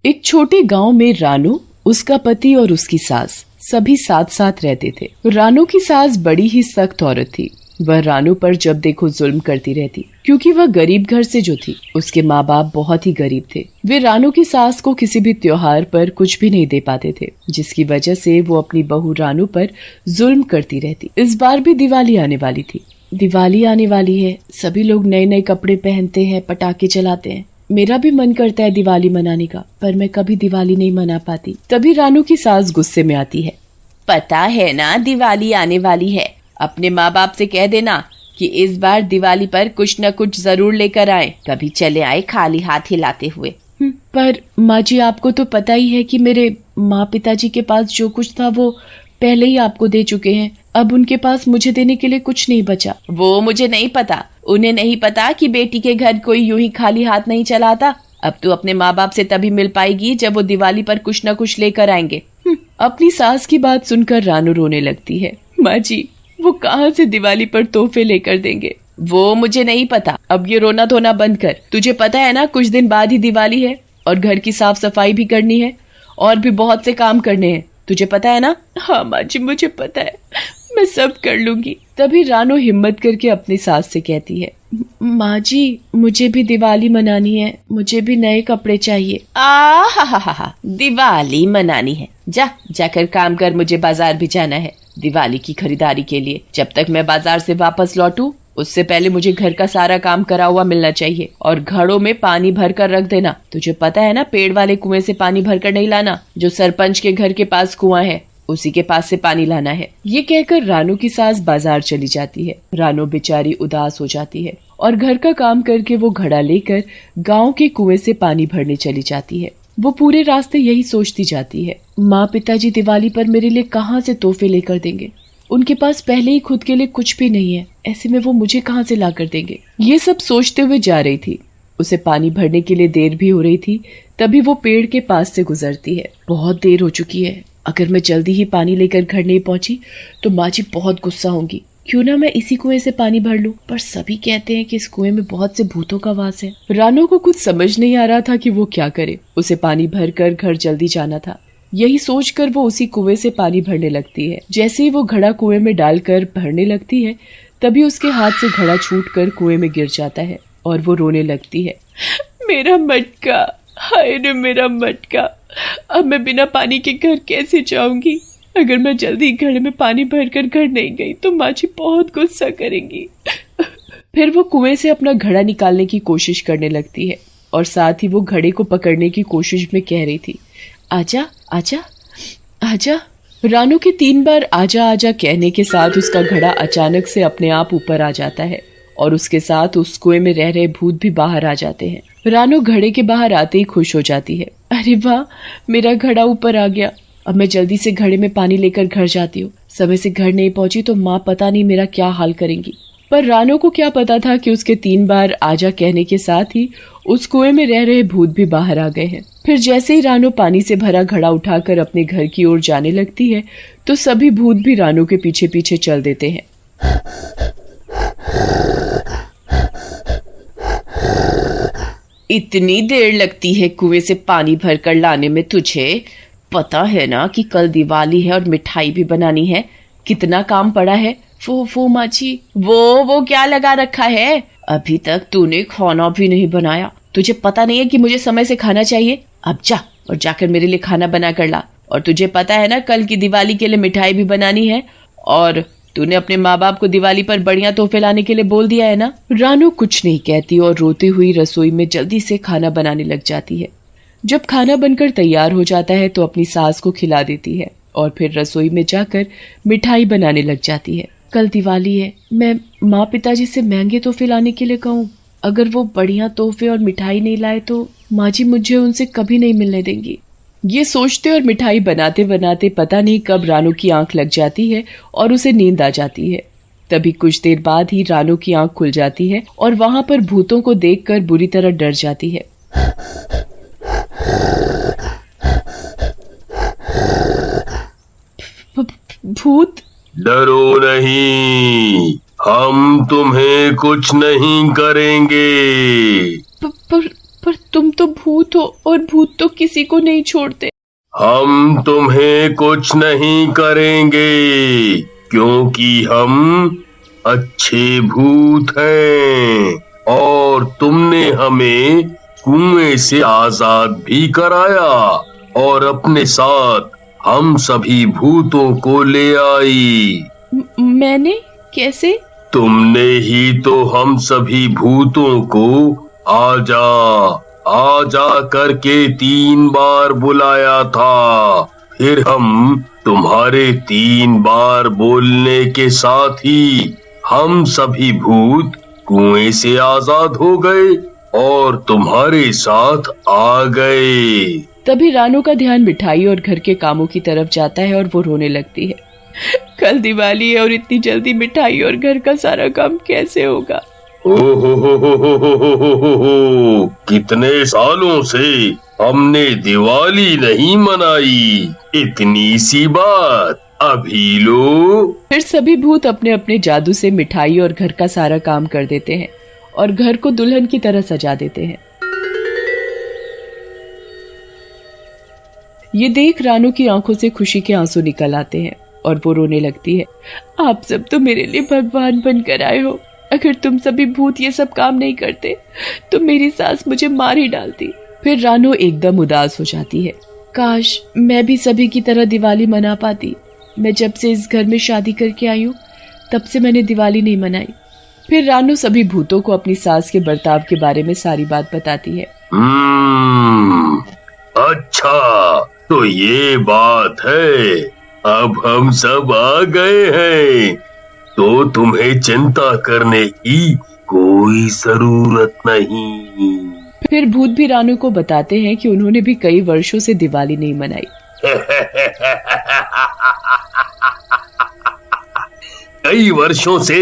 एक छोटे गांव में रानू, उसका पति और उसकी सास सभी साथ साथ रहते थे। रानू की सास बड़ी ही सख्त औरत थी। वह रानू पर जब देखो जुल्म करती रहती, क्योंकि वह गरीब घर से जो थी। उसके माँ बाप बहुत ही गरीब थे। वे रानू की सास को किसी भी त्योहार पर कुछ भी नहीं दे पाते थे, जिसकी वजह से वो अपनी बहू रानू पर जुल्म करती रहती। इस बार भी दिवाली आने वाली थी। दिवाली आने वाली है, सभी लोग नए नए कपड़े पहनते हैं, पटाखे चलाते हैं। मेरा भी मन करता है दिवाली मनाने का, पर मैं कभी दिवाली नहीं मना पाती। तभी रानू की सास गुस्से में आती है। पता है ना दिवाली आने वाली है, अपने माँ बाप से कह देना कि इस बार दिवाली पर कुछ न कुछ जरूर लेकर आए, कभी चले आए खाली हाथ हिलाते हुए। पर माँ जी, आपको तो पता ही है कि मेरे माँ पिताजी के पास जो कुछ था वो पहले ही आपको दे चुके हैं। अब उनके पास मुझे देने के लिए कुछ नहीं बचा। वो मुझे नहीं पता। उन्हें नहीं पता कि बेटी के घर कोई यूं ही खाली हाथ नहीं चलाता। अब तू अपने माँ बाप से तभी मिल पाएगी जब वो दिवाली पर कुछ न कुछ लेकर आएंगे। अपनी सास की बात सुनकर रानू रोने लगती है। माँ जी, वो कहाँ से दिवाली पर तोहफे लेकर देंगे? वो मुझे नहीं पता। अब ये रोना धोना बंद कर। तुझे पता है ना कुछ दिन बाद ही दिवाली है और घर की साफ सफाई भी करनी है और भी बहुत से काम करने हैं। तुझे पता है ना? हाँ माँ जी, मुझे पता है, मैं सब कर लूंगी। तभी रानू हिम्मत करके अपनी सास से कहती है, माँ जी, मुझे भी दिवाली मनानी है, मुझे भी नए कपड़े चाहिए। हा, दिवाली मनानी है? जाकर काम कर, मुझे बाजार भी जाना है दिवाली की खरीदारी के लिए। जब तक मैं बाजार से वापस लौटूं उससे पहले मुझे घर का सारा काम करा हुआ मिलना चाहिए। और घड़ों में पानी भर कर रख देना। तुझे पता है ना, पेड़ वाले कुएं से पानी भर कर नहीं लाना, जो सरपंच के घर के पास कुआं है उसी के पास से पानी लाना है। ये कहकर रानू की सास बाजार चली जाती है। रानू बेचारी उदास हो जाती है और घर का काम करके वो घड़ा लेकर गांव के कुएं से पानी भरने चली जाती है। वो पूरे रास्ते यही सोचती जाती है, माँ पिताजी दिवाली पर मेरे लिए कहाँ से तोहफे लेकर देंगे? उनके पास पहले ही खुद के लिए कुछ भी नहीं है, ऐसे में वो मुझे कहाँ से ला कर देंगे? ये सब सोचते हुए जा रही थी। उसे पानी भरने के लिए देर भी हो रही थी। तभी वो पेड़ के पास से गुजरती है। बहुत देर हो चुकी है, अगर मैं जल्दी ही पानी लेकर घर नहीं पहुंची तो माँ जी बहुत गुस्सा होंगी। क्यों ना मैं इसी कुएं से पानी भर लूं? पर सभी कहते हैं कि इस कुएं में बहुत से भूतों का वास है। रानू को कुछ समझ नहीं आ रहा था कि वो क्या करे। उसे पानी भरकर घर जल्दी जाना था। यही सोचकर वो उसी कुएं से पानी भरने लगती है। जैसे ही वो घड़ा कुएं में डालकर भरने लगती है, तभी उसके हाथ से घड़ा छूटकर कुएं में गिर जाता है और वो रोने लगती है। मेरा मटका, हाय रे मेरा मटका, अब मैं बिना पानी के घर कैसे जाऊंगी? अगर मैं जल्दी घड़े में पानी भरकर घर नहीं गई तो माँ जी बहुत गुस्सा करेंगी। फिर वो कुएं से अपना घड़ा निकालने की कोशिश करने लगती है और साथ ही वो घड़े को पकड़ने की कोशिश में कह रही थी, आजा आजा आजा। रानू के 3 बार आजा आजा कहने के साथ उसका घड़ा अचानक से अपने आप ऊपर आ जाता है और उसके साथ उस कुएं में रह रहे भूत भी बाहर आ जाते हैं। रानू घड़े के बाहर आते ही खुश हो जाती है। अरे वाह, मेरा घड़ा ऊपर आ गया। अब मैं जल्दी से घड़े में पानी लेकर घर जाती हूँ। समय से घर नहीं पहुंची तो माँ पता नहीं मेरा क्या हाल करेंगी। पर रानू को क्या पता था कि उसके 3 बार आजा कहने के साथ ही उस कुएं में रह रहे भूत भी बाहर आ गए हैं। फिर जैसे ही रानू पानी से भरा घड़ा उठाकर अपने घर की ओर जाने लगती है तो सभी भूत भी रानू के पीछे पीछे चल देते हैं। इतनी देर लगती है कुएं से पानी भरकर लाने में तुझे? पता है ना कि कल दिवाली है और मिठाई भी बनानी है। कितना काम पड़ा है। वो माँ जी, वो क्या लगा रखा है? अभी तक तूने खाना भी नहीं बनाया। तुझे पता नहीं है कि मुझे समय से खाना चाहिए? अब जा और जाकर मेरे लिए खाना बना कर ला। और तुझे पता है ना कल की दिवाली के लिए मिठाई भी बनानी है और तूने अपने माँ बाप को दिवाली पर बढ़िया तोहफे लाने के लिए बोल दिया है ना? रानू कुछ नहीं कहती और रोती हुई रसोई में जल्दी से खाना बनाने लग जाती है। जब खाना बनकर तैयार हो जाता है तो अपनी सास को खिला देती है और फिर रसोई में जाकर मिठाई बनाने लग जाती है। कल दिवाली है, मैं माँ पिताजी से महंगे तोहफे लाने के लिए कहूँ। अगर वो बढ़िया तोहफे और मिठाई नहीं लाए तो माँ जी मुझे उनसे कभी नहीं मिलने देंगी। ये सोचते और मिठाई बनाते बनाते पता नहीं कब रानू की आंख लग जाती है और उसे नींद आ जाती है। तभी कुछ देर बाद ही रानू की आंख खुल जाती है और वहां पर भूतों को देखकर बुरी तरह डर जाती है। भूत? डरो नहीं, हम तुम्हें कुछ नहीं करेंगे। पर तुम तो भूत भूत हो और भूत तो किसी को नहीं छोड़ते। हम तुम्हें कुछ नहीं करेंगे क्योंकि हम अच्छे भूत हैं और तुमने हमें कुएं से आजाद भी कराया और अपने साथ हम सभी भूतों को ले आई। मैंने? कैसे? तुमने ही तो हम सभी भूतों को आजा करके 3 बार बुलाया था। फिर हम तुम्हारे 3 बार बोलने के साथ ही हम सभी भूत कुएं से आजाद हो गए और तुम्हारे साथ आ गए। तभी रानू का ध्यान मिठाई और घर के कामों की तरफ जाता है और वो रोने लगती है। कल दिवाली है और इतनी जल्दी मिठाई और घर का सारा काम कैसे होगा? ओहो, कितने सालों से हमने दिवाली नहीं मनाई, इतनी सी बात अभी लो। फिर सभी भूत अपने अपने जादू से मिठाई और घर का सारा काम कर देते हैं और घर को दुल्हन की तरह सजा देते हैं। ये देख रानू की आंखों से खुशी के आंसू निकल आते हैं और वो रोने लगती है। आप सब तो मेरे लिए भगवान बनकर आए हो। अगर तुम सभी भूत ये सब काम नहीं करते तो मेरी सास मुझे मार ही डालती। फिर रानू एकदम उदास हो जाती है। काश मैं भी सभी की तरह दिवाली मना पाती। मैं जब से इस घर में शादी करके आई हूँ तब से मैंने दिवाली नहीं मनाई। फिर रानू सभी भूतों को अपनी सास के बर्ताव के बारे में सारी बात बताती है। अच्छा तो ये बात है, अब हम सब आ गए हैं तो तुम्हें चिंता करने की कोई जरूरत नहीं। फिर भूत भी रानू को बताते हैं कि उन्होंने भी कई वर्षों से दिवाली नहीं मनाई। कई वर्षों से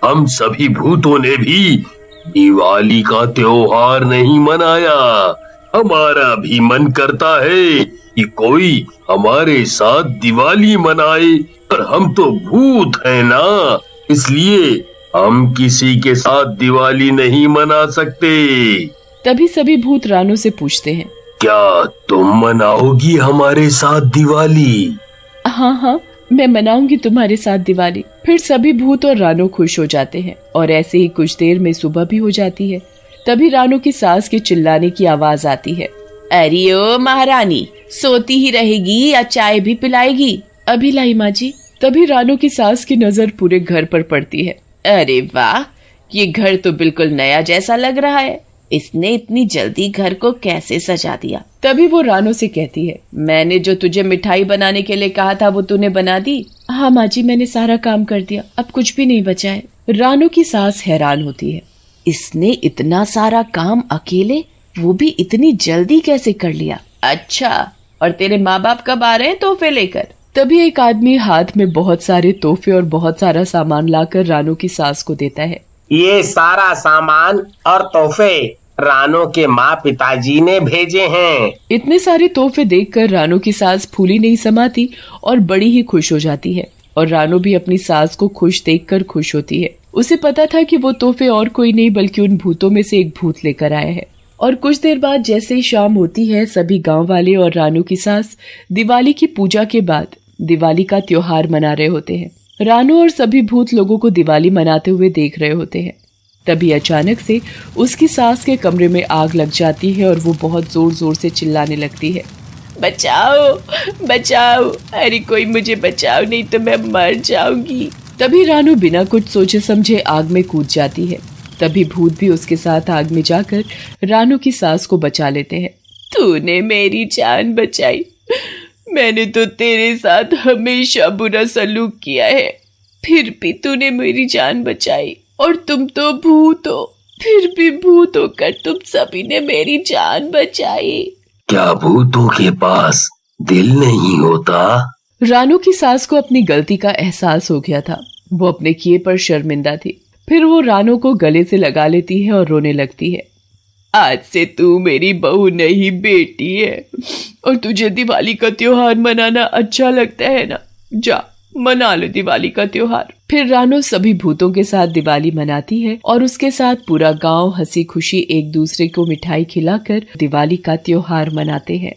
हम सभी भूतों ने भी दिवाली का त्योहार नहीं मनाया। हमारा भी मन करता है कि कोई हमारे साथ दिवाली मनाए, पर हम तो भूत हैं ना, इसलिए हम किसी के साथ दिवाली नहीं मना सकते। तभी सभी भूत रानू से पूछते हैं, क्या तुम मनाओगी हमारे साथ दिवाली? हाँ, मैं मनाऊंगी तुम्हारे साथ दिवाली। फिर सभी भूत और रानू खुश हो जाते हैं और ऐसे ही कुछ देर में सुबह भी हो जाती है। तभी रानू की सास के चिल्लाने की आवाज आती है। अरे ओ महारानी, सोती ही रहेगी या चाय भी पिलाएगी? अभी लाई माँ जी। तभी रानू की सास की नजर पूरे घर पर पड़ती है। अरे वाह, ये घर तो बिल्कुल नया जैसा लग रहा है। इसने इतनी जल्दी घर को कैसे सजा दिया? तभी वो रानू से कहती है, मैंने जो तुझे मिठाई बनाने के लिए कहा था वो तूने बना दी? हाँ माँ जी, मैंने सारा काम कर दिया, अब कुछ भी नहीं बचा है। रानू की सास हैरान होती है। इसने इतना सारा काम अकेले, वो भी इतनी जल्दी कैसे कर लिया? अच्छा, और तेरे माँ बाप कब आ रहे हैं तोहफे लेकर? तभी एक आदमी हाथ में बहुत सारे तोहफे और बहुत सारा सामान लाकर रानू की सास को देता है। ये सारा सामान और तोहफे रानू के माँ पिताजी ने भेजे हैं। इतने सारे तोहफे देखकर रानू की सास फूली नहीं समाती और बड़ी ही खुश हो जाती है। और रानू भी अपनी सास को खुश देखकर खुश होती है। उसे पता था कि वो तोहफे और कोई नहीं बल्कि उन भूतों में से एक भूत लेकर आया है। और कुछ देर बाद जैसे ही शाम होती है, सभी गांव वाले और रानू की सास दिवाली की पूजा के बाद दिवाली का त्योहार मना रहे होते हैं। रानू और सभी भूत लोगों को दिवाली मनाते हुए देख रहे होते हैं। तभी अचानक से उसकी सास के कमरे में आग लग जाती है और वो बहुत जोर जोर से चिल्लाने लगती है। बचाओ बचाओ, अरे कोई मुझे बचाओ, नहीं तो मैं मर जाऊंगी। तभी रानू बिना कुछ सोचे समझे आग में कूद जाती है। तभी भूत भी उसके साथ आग में जाकर रानू की सास को बचा लेते हैं। तूने मेरी जान बचाई, मैंने तो तेरे साथ हमेशा बुरा सलूक किया है, फिर भी तूने मेरी जान बचाई। और तुम तो भूत हो, फिर भी भूत होकर तुम सभी ने मेरी जान बचाई। क्या भूतों के पास दिल नहीं होता? रानू की सास को अपनी गलती का एहसास हो गया था। वो अपने किए पर शर्मिंदा थी। फिर वो रानू को गले से लगा लेती है और रोने लगती है। आज से तू मेरी बहू नहीं बेटी है, और तुझे दिवाली का त्योहार मनाना अच्छा लगता है ना? जा मना लो दिवाली का त्योहार। फिर रानो सभी भूतों के साथ दिवाली मनाती है और उसके साथ पूरा गांव हंसी खुशी एक दूसरे को मिठाई खिलाकर दिवाली का त्योहार मनाते हैं।